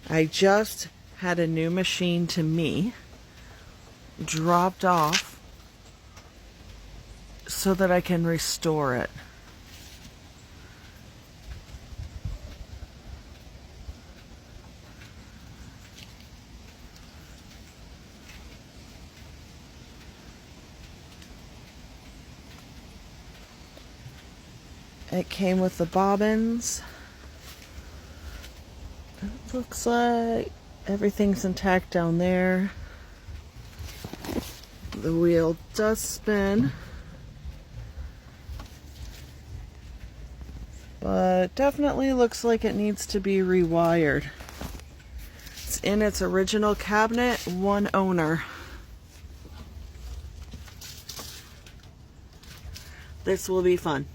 I just had a new machine to me dropped off so that I can restore it. It came with the bobbins. It looks like everything's intact down there. The wheel does spin, but definitely looks like it needs to be rewired. It's in its original cabinet, one owner. This will be fun.